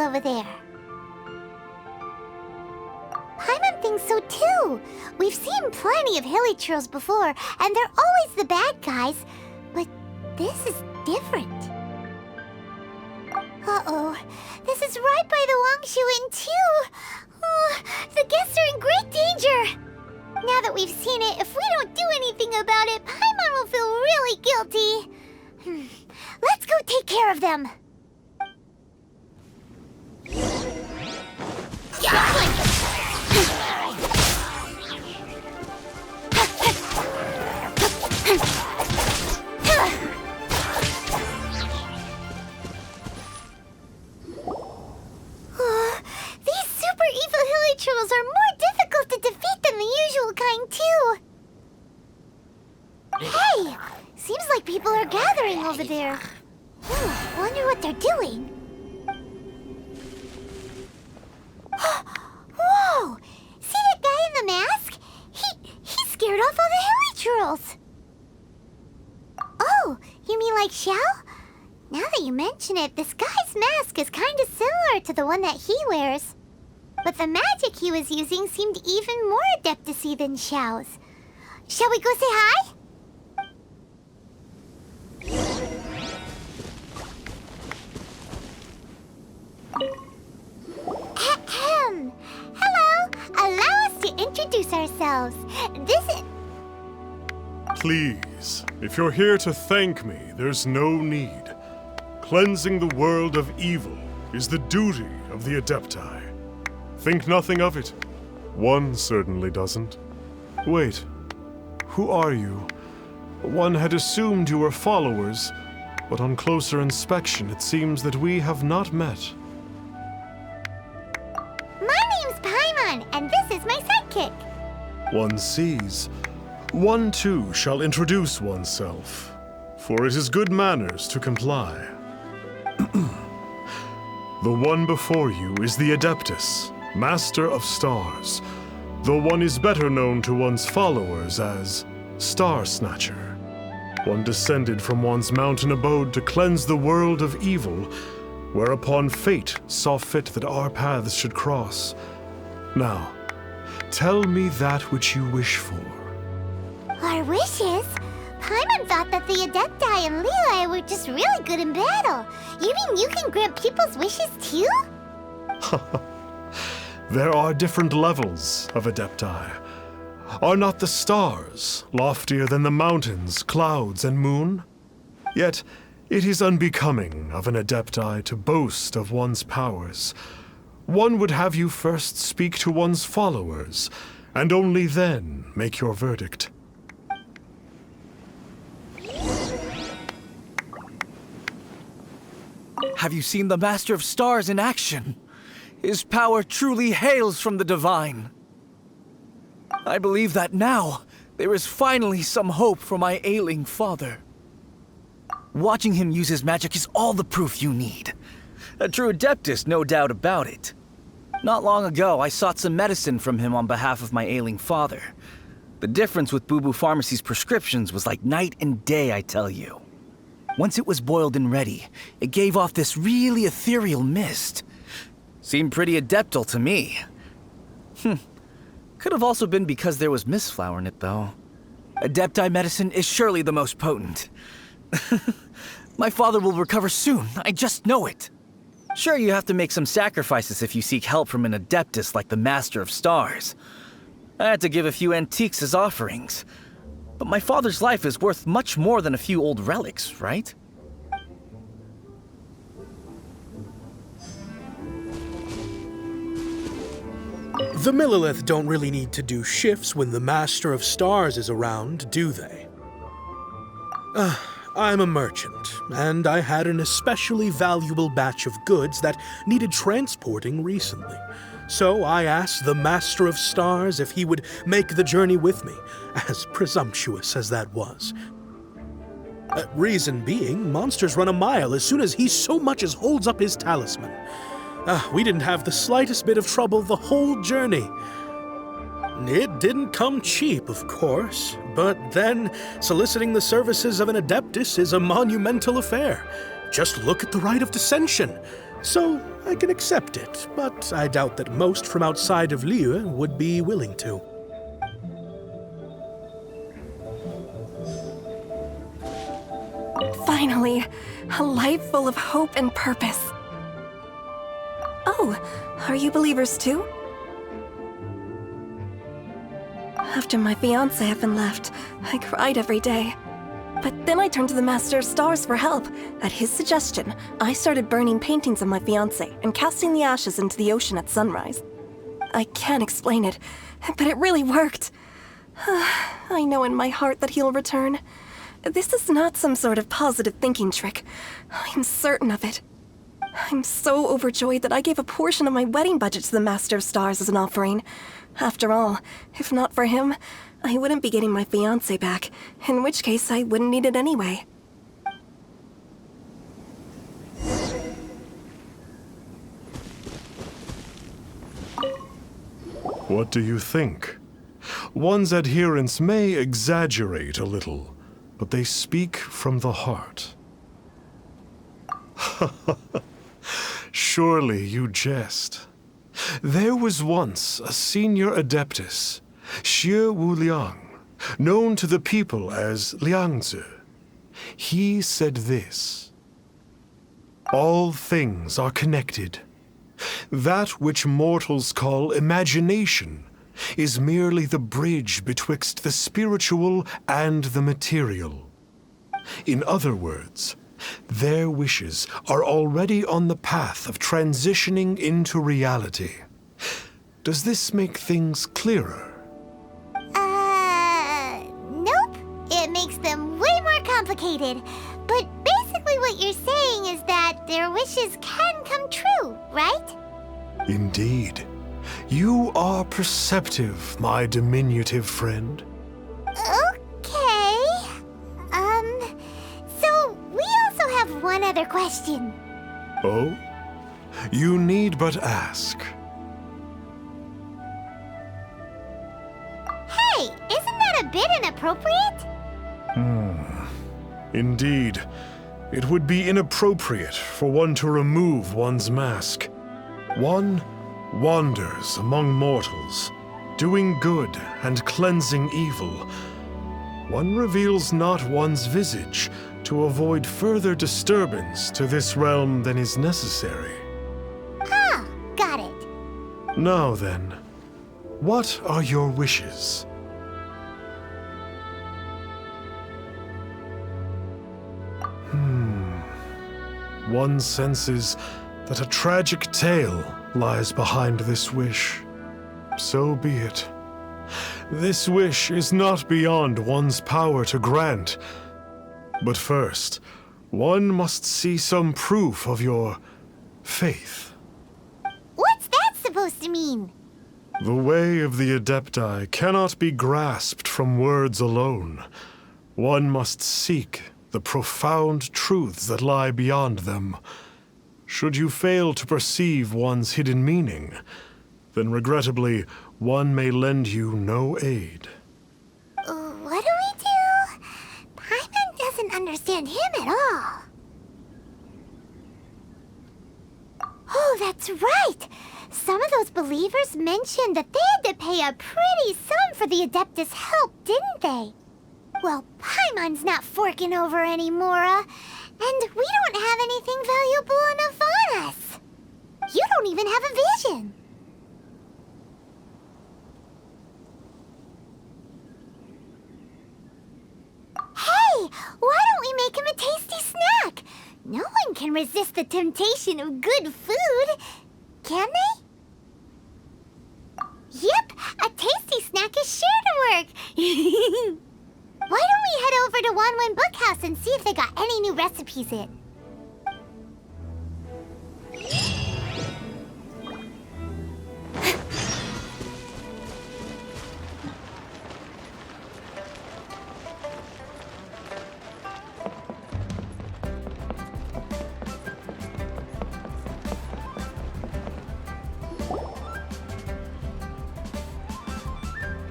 over there. Paimon thinks so too. We've seen plenty of hilichurls before, and they're always the bad guys. But this is different. Uh-oh. This is right by the Wangshu Inn too. Oh, the guests are in great danger. Now that we've seen it, if we don't do anything about it, Paimon will feel really guilty. Let's go take care of them. These super evil hilichurls are more difficult to defeat than the usual kind, too. Hey! Seems like people are gathering over there. Wonder what they're doing. Whoa! See that guy in the mask? He scared off all the hilichurls. Oh, you mean like Xiao? Now that you mention it, this guy's mask is kind of similar to the one that he wears. But the magic he was using seemed even more adeptus-y than Xiao's. Shall we go say hi? Ahem. Hello. Allow us to introduce ourselves. This is... Please, if you're here to thank me, there's no need. Cleansing the world of evil is the duty of the Adepti. Think nothing of it. One certainly doesn't. Wait, who are you? One had assumed you were followers, but on closer inspection it seems that we have not met. My name's Paimon, and this is my sidekick. One sees. One too shall introduce oneself, for it is good manners to comply. The one before you is the Adeptus, Master of Stars, though one is better known to one's followers as Star Snatcher. One descended from one's mountain abode to cleanse the world of evil, whereupon fate saw fit that our paths should cross. Now, tell me that which you wish for. Our wishes? Paimon thought that the Adepti and Levi were just really good in battle. You mean you can grant people's wishes too? There are different levels of Adepti. Are not the stars loftier than the mountains, clouds, and moon? Yet it is unbecoming of an Adepti to boast of one's powers. One would have you first speak to one's followers, and only then make your verdict. Have you seen the Master of Stars in action? His power truly hails from the divine. I believe that now there is finally some hope for my ailing father. Watching him use his magic is all the proof you need. A true adeptus, no doubt about it. Not long ago, I sought some medicine from him on behalf of my ailing father. The difference with Boo Boo Pharmacy's prescriptions was like night and day, I tell you. Once it was boiled and ready, it gave off this really ethereal mist. Seemed pretty adeptal to me. Could have also been because there was mistflower in it, though. Adepti medicine is surely the most potent. My father will recover soon, I just know it. Sure, you have to make some sacrifices if you seek help from an adeptus like the Master of Stars. I had to give a few antiques as offerings. But my father's life is worth much more than a few old relics, right? The Millilith don't really need to do shifts when the Master of Stars is around, do they? I'm a merchant, and I had an especially valuable batch of goods that needed transporting recently. So I asked the Master of Stars if he would make the journey with me, as presumptuous as that was. Reason being, monsters run a mile as soon as he so much as holds up his talisman. We didn't have the slightest bit of trouble the whole journey. It didn't come cheap, of course, but then soliciting the services of an adeptus is a monumental affair. Just look at the Rite of Descension. So I can accept it, but I doubt that most from outside of Liyue would be willing to. Finally, a life full of hope and purpose. Oh, are you believers too? After my fiancé had been left, I cried every day. But then I turned to the Master of Stars for help. At his suggestion, I started burning paintings of my fiancé and casting the ashes into the ocean at sunrise. I can't explain it, but it really worked. I know in my heart that he'll return. This is not some sort of positive thinking trick. I'm certain of it. I'm so overjoyed that I gave a portion of my wedding budget to the Master of Stars as an offering. After all, if not for him, I wouldn't be getting my fiancé back, in which case I wouldn't need it anyway. What do you think? One's adherents may exaggerate a little, but they speak from the heart. Surely you jest. There was once a senior adeptus, Xie Wuliang, known to the people as Liangzi. He said this: "All things are connected. That which mortals call imagination is merely the bridge betwixt the spiritual and the material. In other words, their wishes are already on the path of transitioning into reality. Does this make things clearer?" Nope. It makes them way more complicated. But basically what you're saying is that their wishes can come true, right? Indeed. You are perceptive, my diminutive friend. Okay. So we also have one other question. Oh? You need but ask. Hey, isn't that a bit inappropriate? Indeed. It would be inappropriate for one to remove one's mask. One wanders among mortals, doing good and cleansing evil. One reveals not one's visage to avoid further disturbance to this realm than is necessary. Ah, got it. Now then, what are your wishes? One senses that a tragic tale lies behind this wish. So be it. This wish is not beyond one's power to grant. But first, one must see some proof of your faith. What's that supposed to mean? The way of the Adepti cannot be grasped from words alone. One must seek the profound truths that lie beyond them. Should you fail to perceive one's hidden meaning, then regrettably, one may lend you no aid. What do we do? Paimon doesn't understand him at all. Oh, that's right! Some of those believers mentioned that they had to pay a pretty sum for the Adeptus' help, didn't they? Well, Paimon's not forking over anymore, and we don't have anything valuable enough on us. You don't even have a vision. Hey, why don't we make him a tasty snack? No one can resist the temptation of good food, can they? Yep, a tasty snack is sure to work. Why don't we head over to Wanwen Bookhouse and see if they got any new recipes in?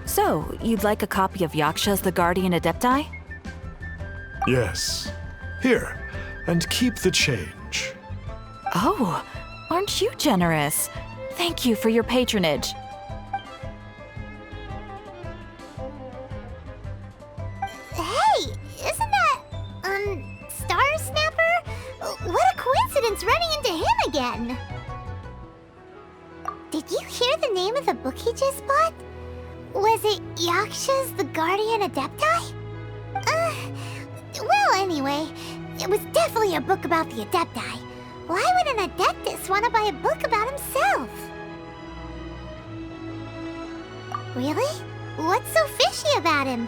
So, you'd like a copy of Yaksha's The Guardian Adepti? Yes. Here, and keep the change. Oh, Aren't you generous? Thank you for your patronage. Hey, isn't that, Star Snapper? What a coincidence running into him again! Did you hear the name of the book he just bought? Was it Yaksha's the Guardian Adepti? Well, anyway, it was definitely a book about the Adepti. Why would an Adeptus want to buy a book about himself? Really? What's so fishy about him?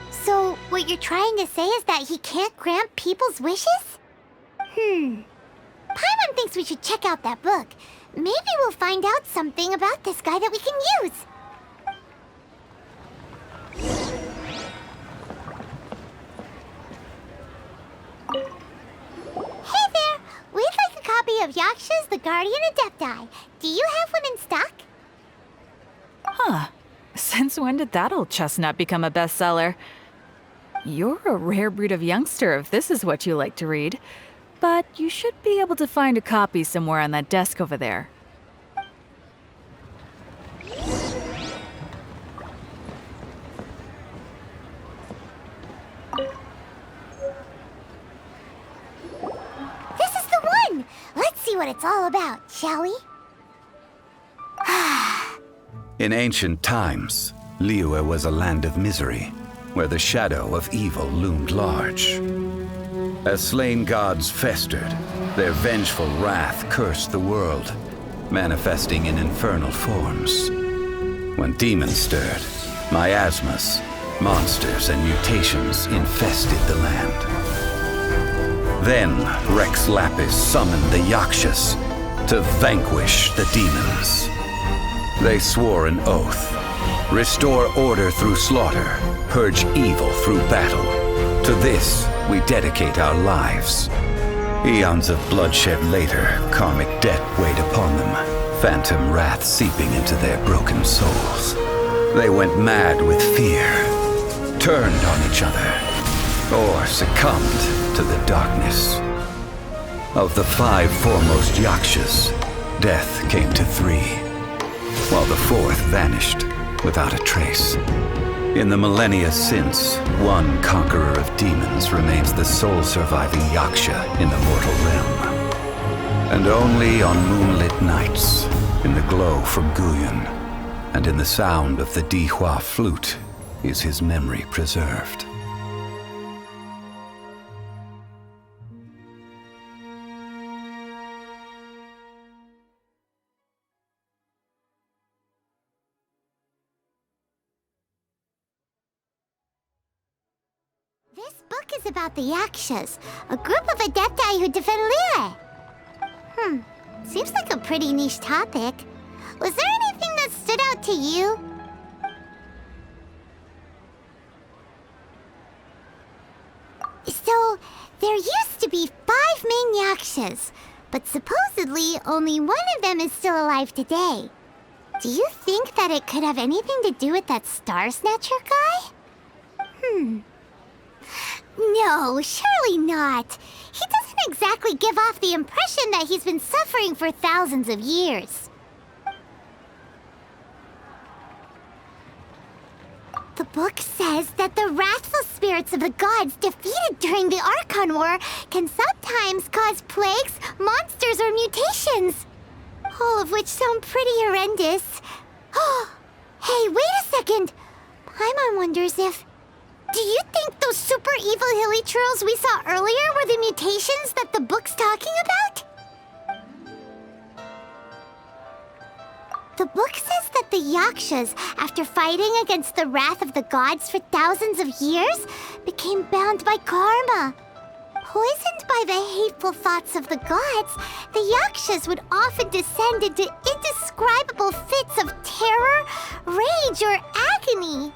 So, what you're trying to say is that he can't grant people's wishes? Paimon thinks we should check out that book. Maybe we'll find out something about this guy that we can use. Hey there! We'd like a copy of Yaksha's The Guardian Adepti. Do you have one in stock? Huh. Since when did that old chestnut become a bestseller? You're a rare breed of youngster if this is what you like to read. But you should be able to find a copy somewhere on that desk over there. This is the one! Let's see what it's all about, shall we? In ancient times, Liyue was a land of misery, where the shadow of evil loomed large. As slain gods festered, their vengeful wrath cursed the world, manifesting in infernal forms. When demons stirred, miasmas, monsters, and mutations infested the land. Then Rex Lapis summoned the Yakshas to vanquish the demons. They swore an oath: restore order through slaughter, purge evil through battle. To this, we dedicate our lives. Eons of bloodshed later, karmic debt weighed upon them, phantom wrath seeping into their broken souls. They went mad with fear, turned on each other, or succumbed to the darkness. Of the 5 foremost Yakshas, death came to 3, while the 4th vanished without a trace. In the millennia since, one conqueror of demons remains the sole surviving Yaksha in the mortal realm. And only on moonlit nights, in the glow from Guyon, and in the sound of the Dihua flute, is his memory preserved. This book is about the Yakshas, a group of Adepti who defend Liyue. Seems like a pretty niche topic. Was there anything that stood out to you? So, there used to be 5 main Yakshas, but supposedly only one of them is still alive today. Do you think that it could have anything to do with that Star Snatcher guy? No, surely not. He doesn't exactly give off the impression that he's been suffering for thousands of years. The book says that the wrathful spirits of the gods defeated during the Archon War can sometimes cause plagues, monsters, or mutations. All of which sound pretty horrendous. Hey, wait a second! Paimon wonders if... Do you think those super evil hilly churls we saw earlier were the mutations that the book's talking about? The book says that the Yakshas, after fighting against the wrath of the gods for thousands of years, became bound by karma. Poisoned by the hateful thoughts of the gods, the Yakshas would often descend into indescribable fits of terror, rage, or agony.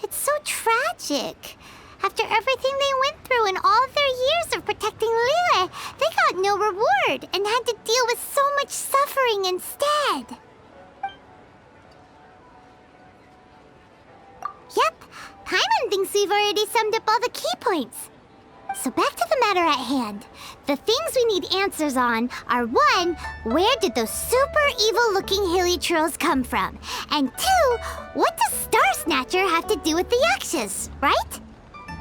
It's so tragic. After everything they went through in all their years of protecting Liyue, they got no reward and had to deal with so much suffering instead. Yep, Paimon thinks we've already summed up all the key points. So back to the matter at hand. The things we need answers on are 1, where did those super evil-looking hilichurls come from? And 2, what does Star Snatcher have to do with the Yakshas, right?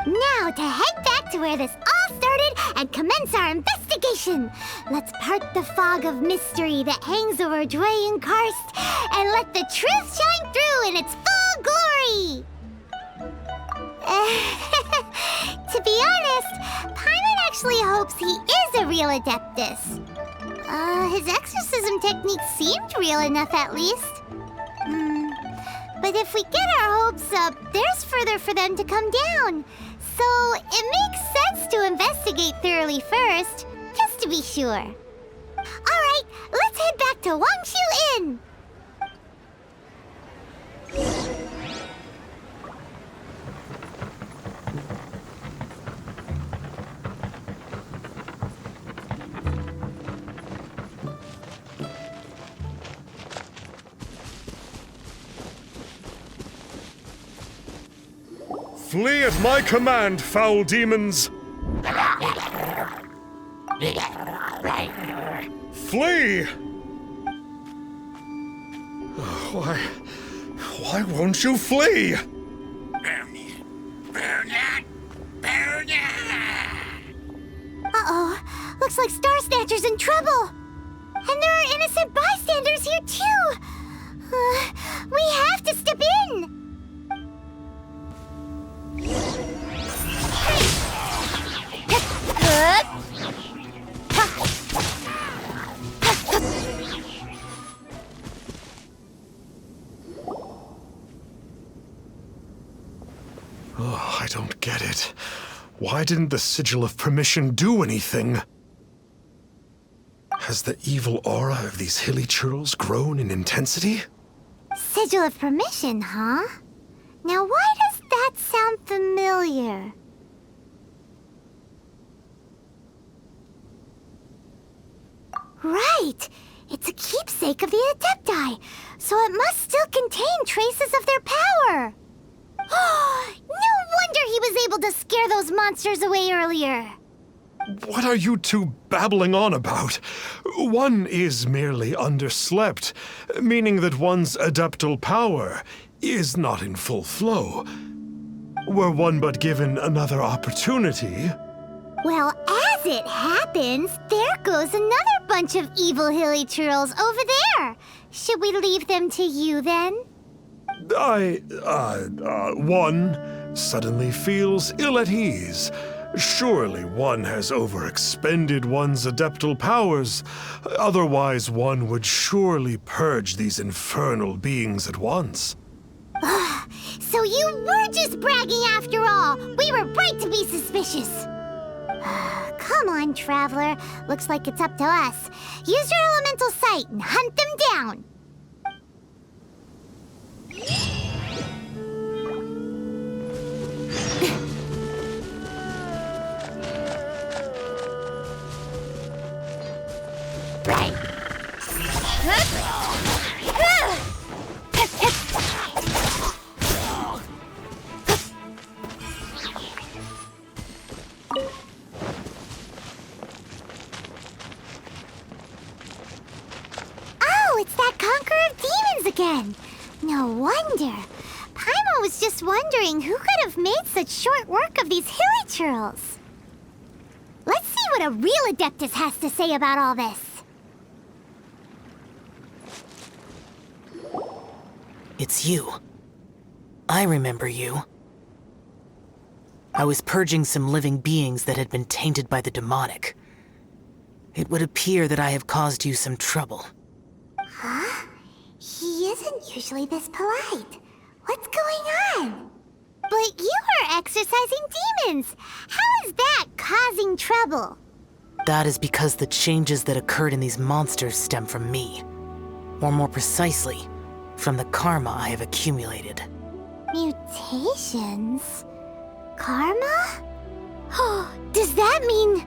Now to head back to where this all started and commence our investigation. Let's part the fog of mystery that hangs over Dwayne Karst and let the truth shine through in its full glory. To be honest, Paimon actually hopes he is a real Adeptus. His exorcism techniques seemed real enough at least. But if we get our hopes up, there's further for them to come down. So it makes sense to investigate thoroughly first, just to be sure. Alright, let's head back to Wangshu Inn! Flee at my command, foul demons! Flee! Why won't you flee? Uh-oh, looks like Star Snatcher's in trouble. And there are innocent bystanders here too. We have to step in. Oh, I don't get it. Why didn't the Sigil of Permission do anything? Has the evil aura of these hilichurls grown in intensity? Sigil of Permission, huh? Now why does that sound familiar? Right! It's a keepsake of the Adepti, so it must still contain traces of their power! No wonder he was able to scare those monsters away earlier! What are you two babbling on about? One is merely underslept, meaning that one's adeptal power is not in full flow. Were one but given another opportunity... Well, as it happens, there goes another bunch of evil hilichurls over there. Should we leave them to you then? One suddenly feels ill at ease. Surely one has overexpended one's adeptal powers. Otherwise, one would surely purge these infernal beings at once. So you were just bragging after all! We were right to be suspicious! Come on, Traveler. Looks like it's up to us. Use your elemental sight and hunt them down! Oh, it's that Conqueror of Demons again! No wonder. Paimon was just wondering who could have made such short work of these hilichurls. Let's see what a real Adeptus has to say about all this. It's you. I remember you. I was purging some living beings that had been tainted by the demonic. It would appear that I have caused you some trouble. Huh? He isn't usually this polite. What's going on? But you are exorcising demons. How is that causing trouble? That is because the changes that occurred in these monsters stem from me. Or more precisely, from the karma I have accumulated. Mutations? Karma? Oh, does that mean...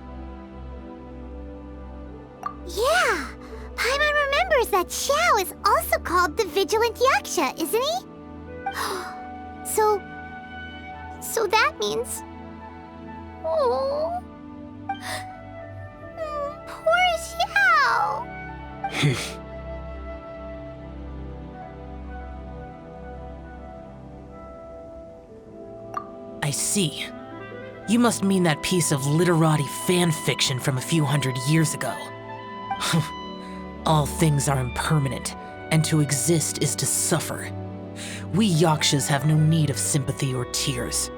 Yeah, Paimon remembers that Xiao is also called the Vigilant Yaksha, isn't he? So, So that means... Oh... Poor Xiao! I see. You must mean that piece of literati fan fiction from a few hundred years ago. All things are impermanent, and to exist is to suffer. We Yakshas have no need of sympathy or tears.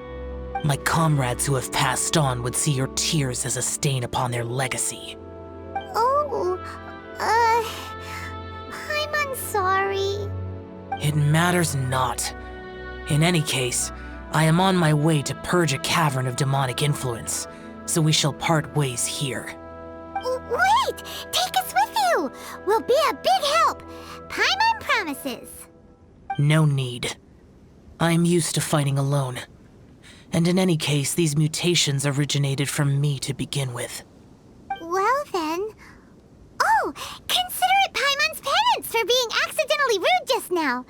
My comrades who have passed on would see your tears as a stain upon their legacy. Oh, I'm sorry. It matters not. In any case, I am on my way to purge a cavern of demonic influence, so we shall part ways here. Wait! Take us with you! We'll be a big help! Paimon promises! No need. I am used to fighting alone. And in any case, these mutations originated from me to begin with. Well then... Oh! Consider it Paimon's penance for being accidentally rude just now!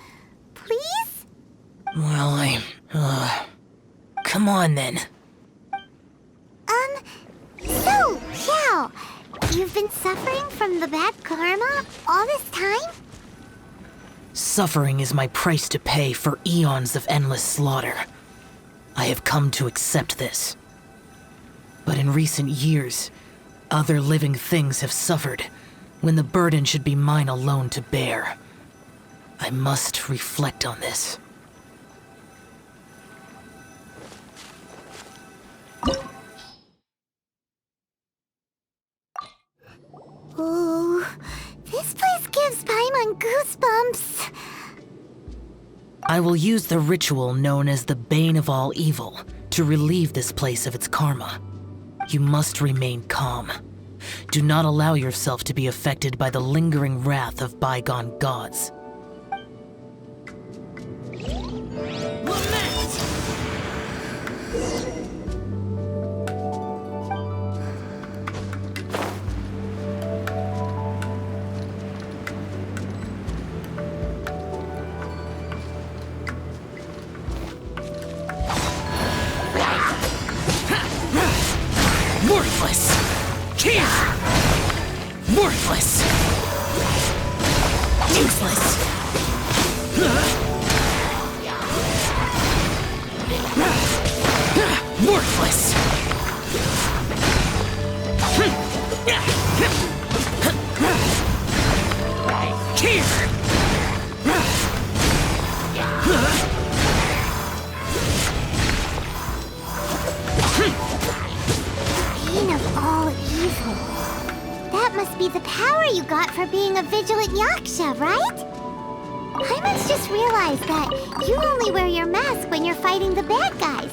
Please? Well, come on then. So, Xiao, you've been suffering from the bad karma all this time? Suffering is my price to pay for eons of endless slaughter. I have come to accept this. But in recent years, other living things have suffered, when the burden should be mine alone to bear. I must reflect on this. Ooh, this place gives Paimon goosebumps. I will use the ritual known as the Bane of All Evil to relieve this place of its karma. You must remain calm. Do not allow yourself to be affected by the lingering wrath of bygone gods. Worthless! Here! Worthless! Useless! Worthless! Here! Bane of all evil. That must be the power you got for being a vigilant Yaksha, right? Paimon's just realized that you only wear your mask when you're fighting the bad guys.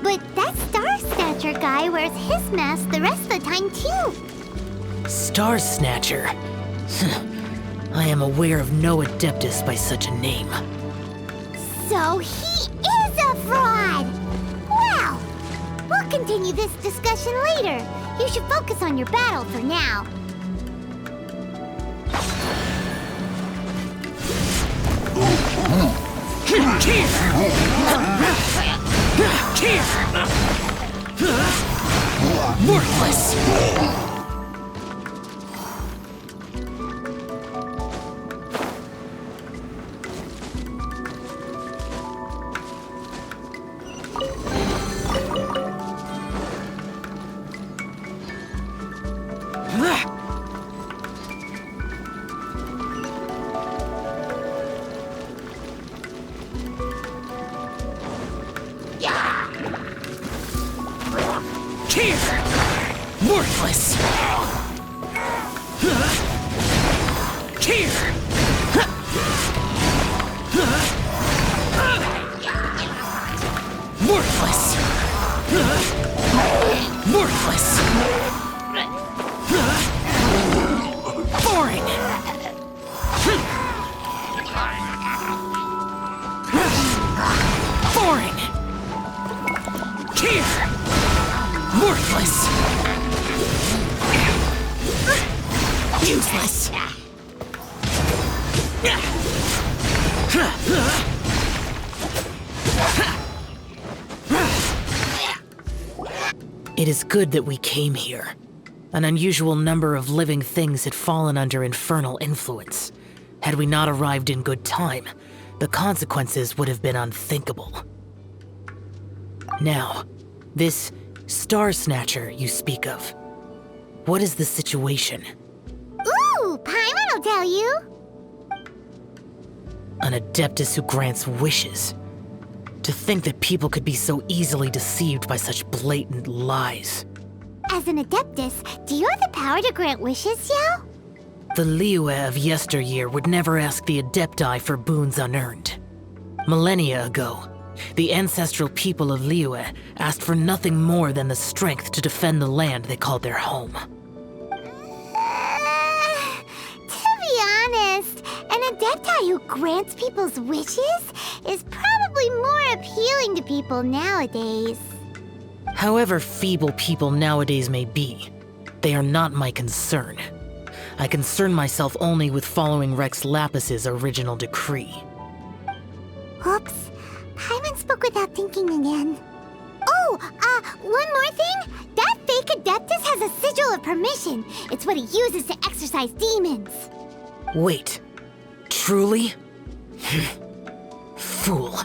But that Star Snatcher guy wears his mask the rest of the time, too. Star Snatcher? I am aware of no Adeptus by such a name. So he is a fraud! Well, we'll continue this discussion later. You should focus on your battle for now. Worthless! Worthless! Here! Worthless! Worthless! Boring! Boring! Here! Worthless! Useless! It is good that we came here. An unusual number of living things had fallen under infernal influence. Had we not arrived in good time, the consequences would have been unthinkable. Now, this Star Snatcher you speak of, what is the situation? Ooh, Paimon will tell you. An Adeptus who grants wishes. To think that people could be so easily deceived by such blatant lies. As an Adeptus, do you have the power to grant wishes, Yao? The Liyue of yesteryear would never ask the Adepti for boons unearned. Millennia ago, the ancestral people of Liyue asked for nothing more than the strength to defend the land they called their home. To be honest, an Adepti who grants people's wishes is probably more appealing to people nowadays. However feeble people nowadays may be, they are not my concern. I concern myself only with following Rex Lapis's original decree. Oops. Paimon spoke without thinking again. Oh, one more thing. That fake Adeptus has a sigil of permission. It's what he uses to exorcise demons. Wait. Truly? Fool.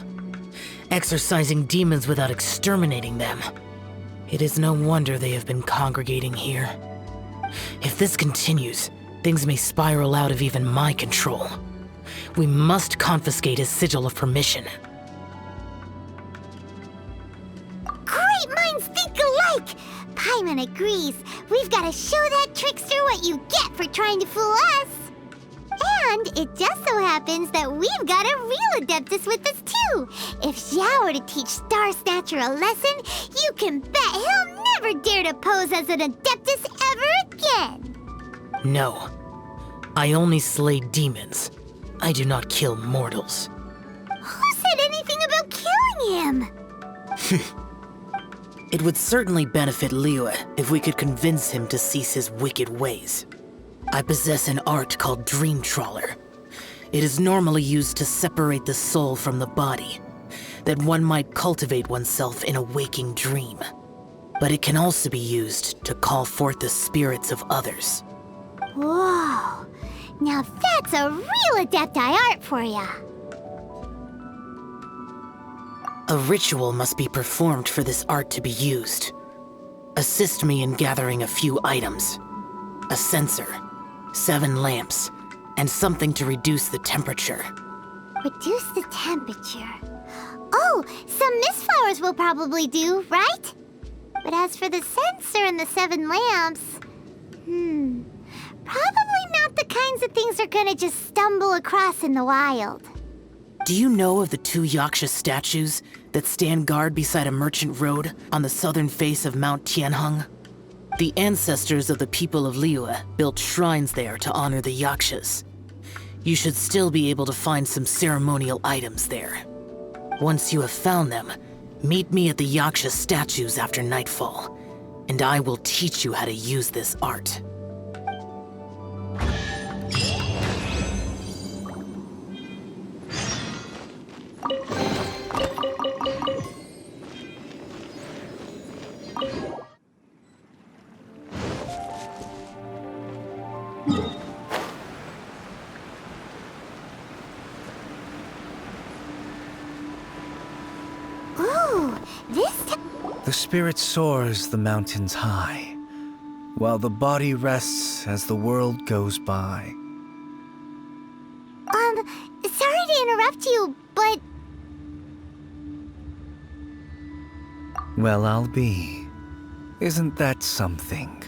Exorcising demons without exterminating them. It is no wonder they have been congregating here. If this continues, things may spiral out of even my control. We must confiscate his sigil of permission. Great minds think alike! Paimon agrees. We've got to show that trickster what you get for trying to fool us. And it just so happens that we've got a real Adeptus with us too. If Xiao were to teach Star Snatcher a lesson, you can bet he'll never dare to pose as an Adeptus ever again. No. I only slay demons. I do not kill mortals. Who said anything about killing him? It would certainly benefit Liyue if we could convince him to cease his wicked ways. I possess an art called Dream Trawler. It is normally used to separate the soul from the body, that one might cultivate oneself in a waking dream. But it can also be used to call forth the spirits of others. Whoa. Now that's a real Adepti art for ya. A ritual must be performed for this art to be used. Assist me in gathering a few items. A censer, 7 lamps, and something to reduce the temperature. Reduce the temperature. Oh, some mist flowers will probably do, right? But as for the censer and the 7 lamps, probably not the kinds of things they're gonna just stumble across in the wild. Do you know of the 2 Yaksha statues that stand guard beside a merchant road on the southern face of Mount Tianheng? The ancestors of the people of Liyue built shrines there to honor the Yakshas. You should still be able to find some ceremonial items there. Once you have found them, meet me at the Yaksha statues after nightfall, and I will teach you how to use this art. Ooh, The spirit soars the mountains high, while the body rests as the world goes by. Sorry to interrupt you, but... Well, I'll be. Isn't that something?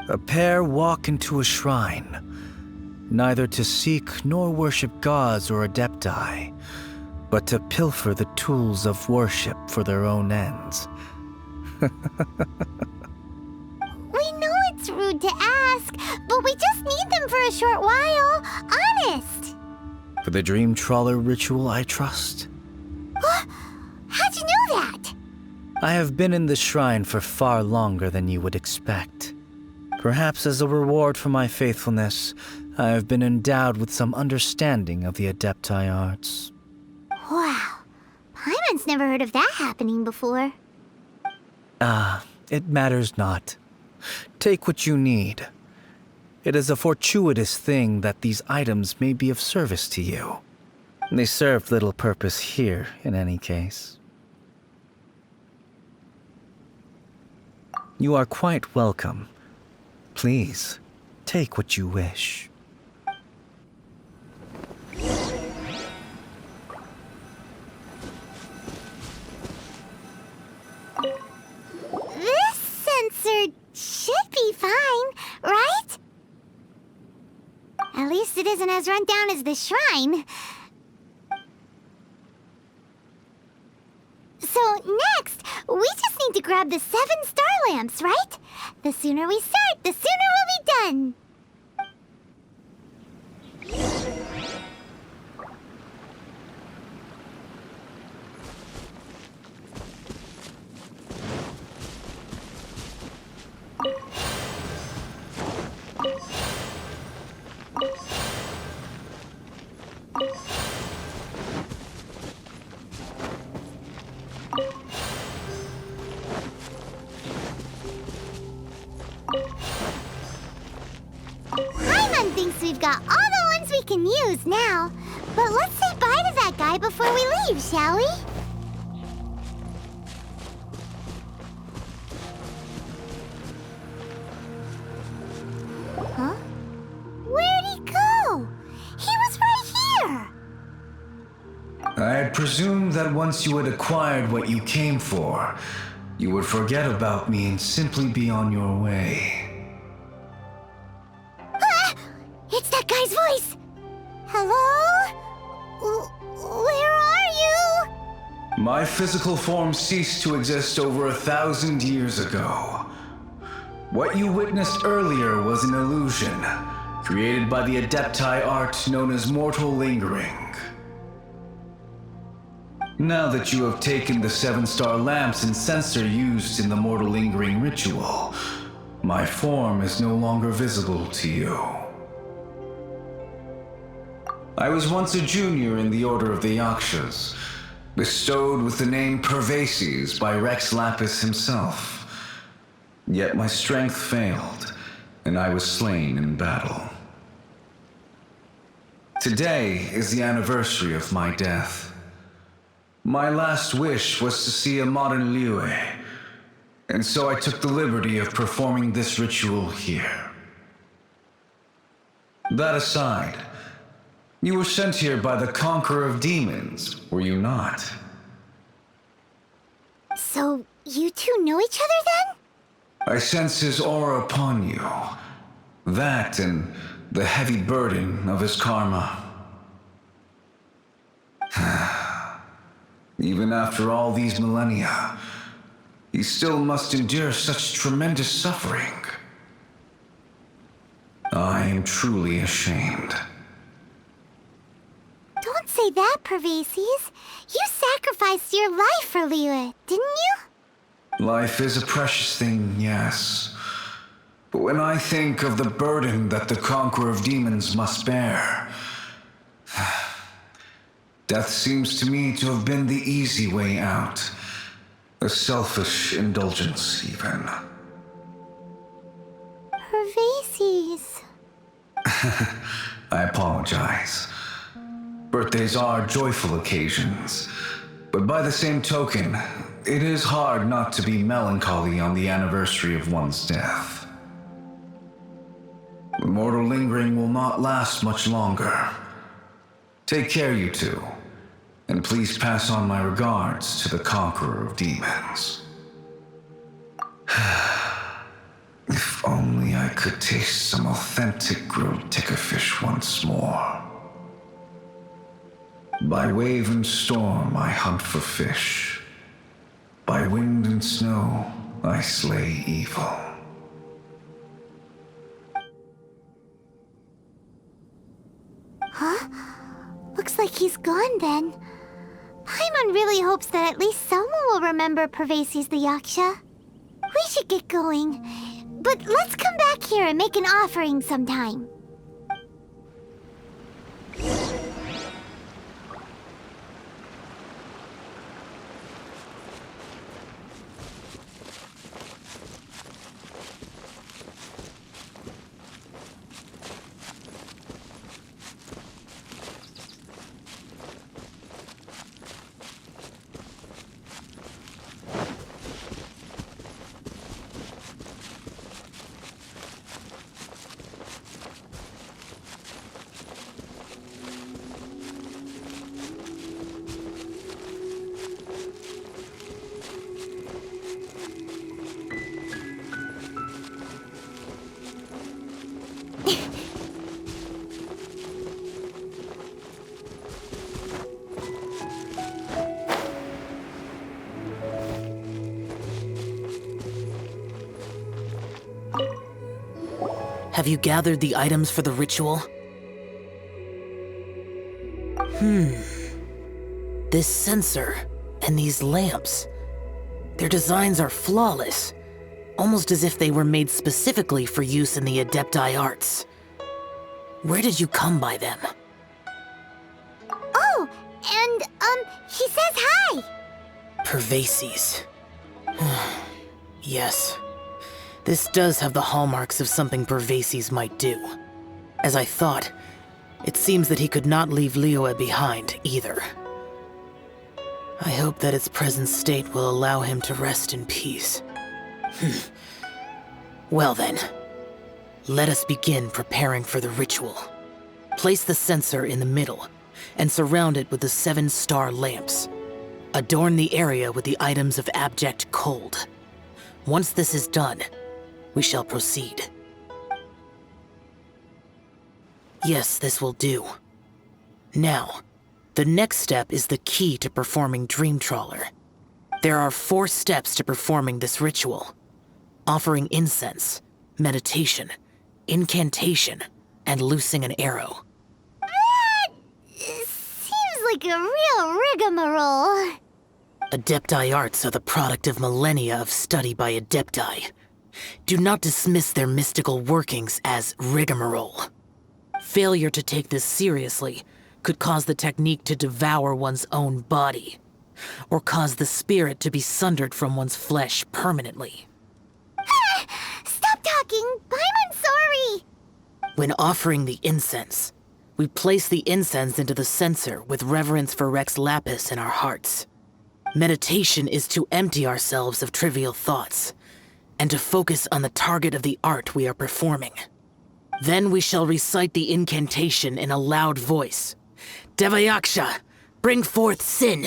A pair walk into a shrine, neither to seek nor worship gods or adepti, but to pilfer the tools of worship for their own ends. We know it's rude to ask, but we just need them for a short while. Honest. For the Dream Trawler ritual, I trust. How'd you know that? I have been in the shrine for far longer than you would expect. Perhaps as a reward for my faithfulness, I have been endowed with some understanding of the Adepti arts. Wow. Paimon's never heard of that happening before. It matters not. Take what you need. It is a fortuitous thing that these items may be of service to you. They serve little purpose here, in any case. You are quite welcome. Please, take what you wish. This sensor should be fine, right? At least it isn't as run down as the shrine. So next, we just need to grab the 7 star lamps, right? The sooner we start, the sooner we'll be done. Paimon thinks we've got all the ones we can use now. But let's say bye to that guy before we leave, shall we? Huh? Where'd he go? He was right here! I had presumed that once you had acquired what you came for, you would forget about me and simply be on your way. Ah! It's that guy's voice! Hello? Where are you? My physical form ceased to exist over 1,000 years ago. What you witnessed earlier was an illusion, created by the Adepti art known as mortal lingering. Now that you have taken the 7 star lamps and sensor used in the mortal lingering ritual, my form is no longer visible to you. I was once a junior in the Order of the Yakshas, bestowed with the name Pervases by Rex Lapis himself. Yet my strength failed, and I was slain in battle. Today is the anniversary of my death. My last wish was to see a modern Liyue, and so I took the liberty of performing this ritual here. That aside, you were sent here by the Conqueror of Demons, were you not? So, you two know each other then? I sense his aura upon you. That and the heavy burden of his karma. Even after all these millennia, he still must endure such tremendous suffering. I am truly ashamed. Don't say that, Pervases. You sacrificed your life for Liyue, didn't you? Life is a precious thing, yes. But when I think of the burden that the Conqueror of Demons must bear, death seems to me to have been the easy way out. A selfish indulgence, even. Pervases. I apologize. Birthdays are joyful occasions, but by the same token, it is hard not to be melancholy on the anniversary of one's death. The mortal lingering will not last much longer. Take care, you two, and please pass on my regards to the Conqueror of Demons. If only I could taste some authentic grilled tickerfish once more. By wave and storm I hunt for fish. By wind and snow I slay evil. Huh? Looks like he's gone then. Paimon really hopes that at least someone will remember Pervases the Yaksha. We should get going. But let's come back here and make an offering sometime. Have you gathered the items for the ritual? This sensor and these lamps. Their designs are flawless, almost as if they were made specifically for use in the Adepti arts. Where did you come by them? Oh, and, she says hi! Pervases. Yes. This does have the hallmarks of something Pervases might do. As I thought, it seems that he could not leave Liyue behind, either. I hope that its present state will allow him to rest in peace. Well then, let us begin preparing for the ritual. Place the censer in the middle, and surround it with the 7-star lamps. Adorn the area with the items of abject cold. Once this is done, we shall proceed. Yes, this will do. Now, the next step is the key to performing Dream Trawler. There are 4 steps to performing this ritual: offering incense, meditation, incantation, and loosing an arrow. That seems like a real rigmarole. Adepti arts are the product of millennia of study by Adepti. Do not dismiss their mystical workings as rigmarole. Failure to take this seriously could cause the technique to devour one's own body, or cause the spirit to be sundered from one's flesh permanently. Stop talking! I'm sorry! When offering the incense, we place the incense into the censer with reverence for Rex Lapis in our hearts. Meditation is to empty ourselves of trivial thoughts, and to focus on the target of the art we are performing. Then we shall recite the incantation in a loud voice. Devayaksha, bring forth sin!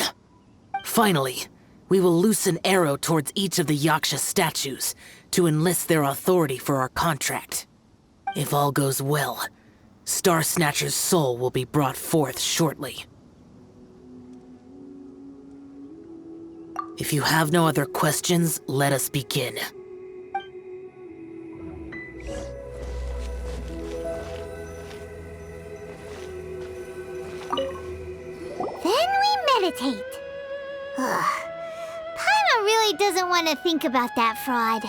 Finally, we will loose an arrow towards each of the Yaksha statues to enlist their authority for our contract. If all goes well, Star Snatcher's soul will be brought forth shortly. If you have no other questions, let us begin. Then we meditate. Paimon really doesn't want to think about that fraud.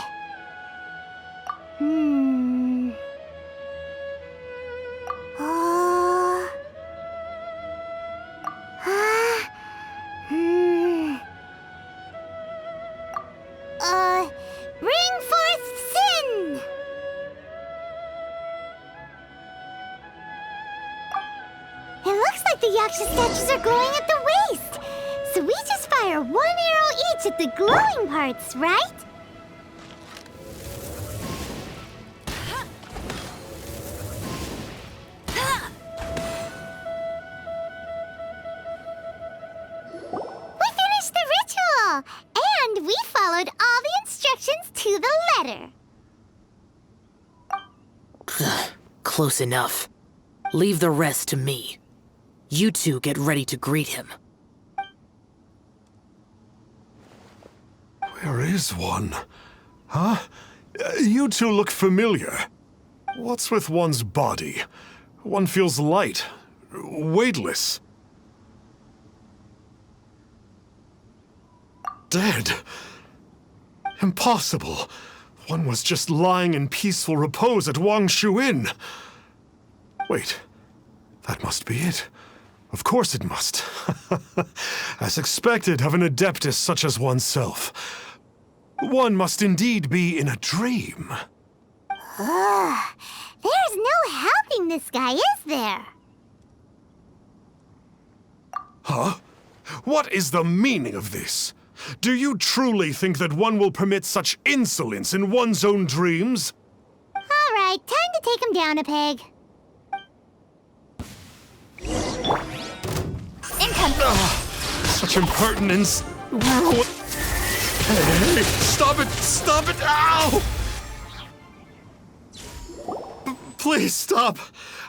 Bring forth sin! It looks like the Yaksha statues are glowing at the waist. So we just fire 1 arrow each at the glowing parts, right? We finished the ritual! And we followed all the instructions to the letter. Close enough. Leave the rest to me. You two get ready to greet him. Where is one? Huh? You two look familiar. What's with one's body? One feels light, weightless. Dead. Impossible. One was just lying in peaceful repose at Wangshu Inn. Wait, that must be it. Of course it must. As expected of an adeptus such as oneself. One must indeed be in a dream. There's no helping this guy, is there? Huh? What is the meaning of this? Do you truly think that one will permit such insolence in one's own dreams? All right, time to take him down a peg. Such impertinence. Hey, stop it! Stop it! Ow! Please stop!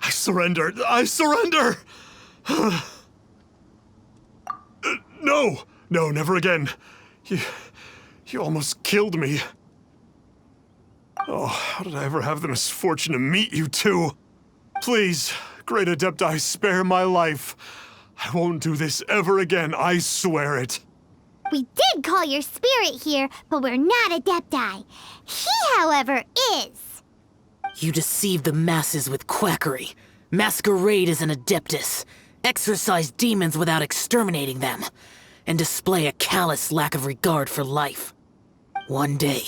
I surrender! I surrender! No! No, never again. You almost killed me. Oh, how did I ever have the misfortune to meet you two? Please, Great Adepti, spare my life. I won't do this ever again, I swear it. We did call your spirit here, but we're not Adepti. He, however, is. You deceive the masses with quackery, masquerade as an Adeptus, exorcise demons without exterminating them, and display a callous lack of regard for life. One day,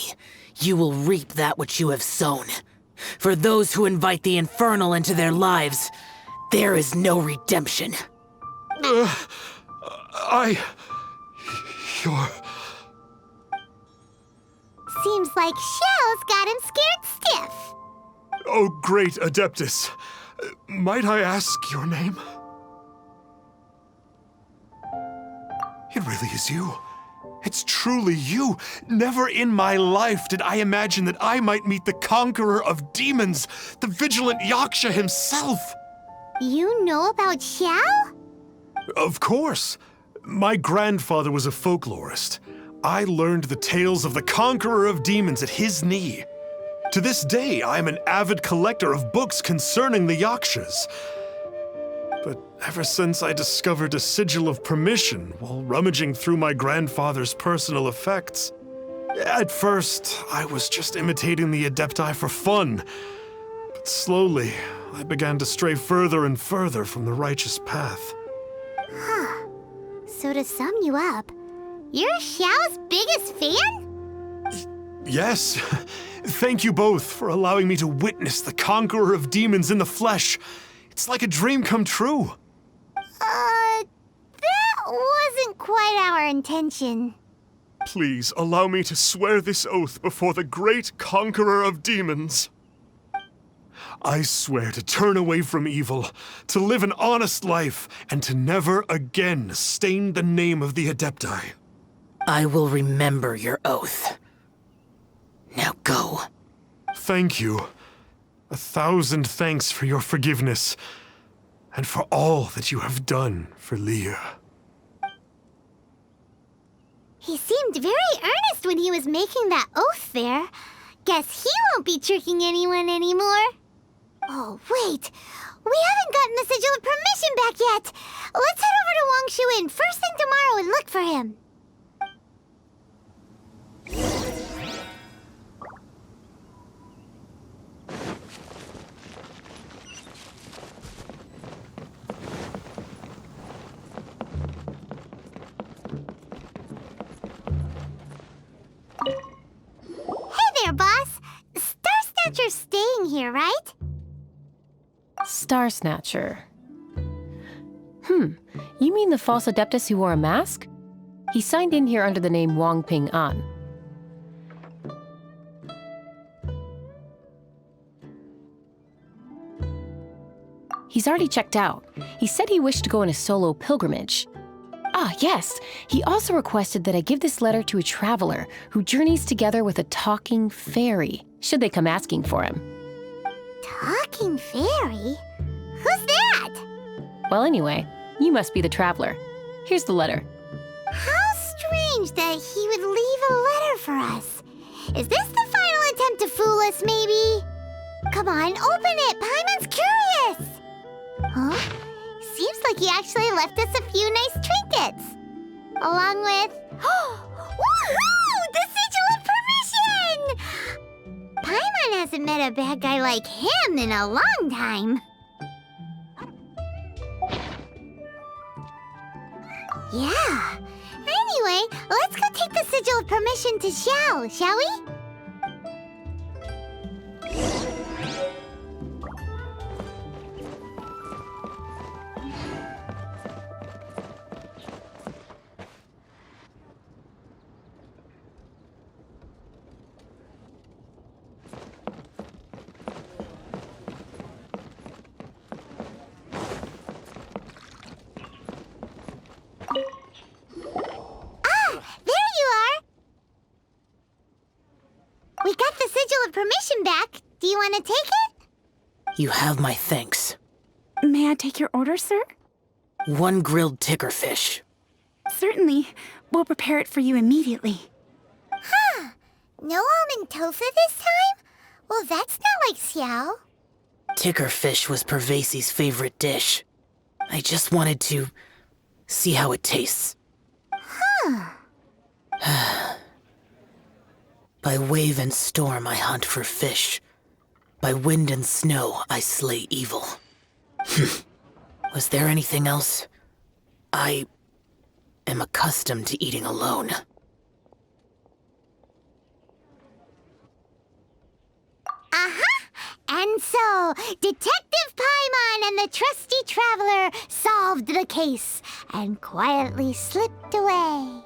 you will reap that which you have sown. For those who invite the infernal into their lives, there is no redemption. You're... Seems like Xiao's got him scared stiff. Oh, great Adeptus. Might I ask your name? It really is you. It's truly you. Never in my life did I imagine that I might meet the conqueror of demons, the vigilant Yaksha himself. You know about Xiao? Of course. My grandfather was a folklorist. I learned the tales of the conqueror of demons at his knee. To this day, I am an avid collector of books concerning the Yakshas. But ever since I discovered a sigil of permission while rummaging through my grandfather's personal effects, at first, I was just imitating the Adepti for fun. But slowly, I began to stray further and further from the righteous path. Huh. So to sum you up, you're Xiao's biggest fan? Yes. Thank you both for allowing me to witness the conqueror of demons in the flesh. It's like a dream come true. That wasn't quite our intention. Please allow me to swear this oath before the great conqueror of demons. I swear to turn away from evil, to live an honest life, and to never again stain the name of the Adepti. I will remember your oath. Now go. Thank you. 1,000 thanks for your forgiveness, and for all that you have done for Leah. He seemed very earnest when he was making that oath there. Guess he won't be tricking anyone anymore. Oh, wait. We haven't gotten the sigil of permission back yet. Let's head over to Wangshu Inn first thing tomorrow and look for him. Hey there, boss. Star Snatcher's staying here, right? Star Snatcher. You mean the false Adeptus who wore a mask? He signed in here under the name Wang Ping An. He's already checked out. He said he wished to go on a solo pilgrimage. Ah, yes. He also requested that I give this letter to a traveler who journeys together with a talking fairy, should they come asking for him. Talking fairy? Who's that? Well, anyway, you must be the traveler. Here's the letter. How strange that he would leave a letter for us. Is this the final attempt to fool us, maybe? Come on, open it! Paimon's curious! Huh? Seems like he actually left us a few nice trinkets. Along with... Woohoo! The sigil of permission! Paimon hasn't met a bad guy like him in a long time. Yeah. Anyway, let's go take the sigil of permission to Xiao, shall we? We got the sigil of permission back. Do you want to take it? You have my thanks. May I take your order, sir? 1 grilled ticker fish. Certainly. We'll prepare it for you immediately. Huh. No almond tofu this time? Well, that's not like Xiao. Ticker fish was Pervasi's favorite dish. I just wanted to see how it tastes. By wave and storm I hunt for fish. By wind and snow I slay evil. Was there anything else? I am accustomed to eating alone. And so, Detective Paimon and the trusty traveler solved the case and quietly slipped away.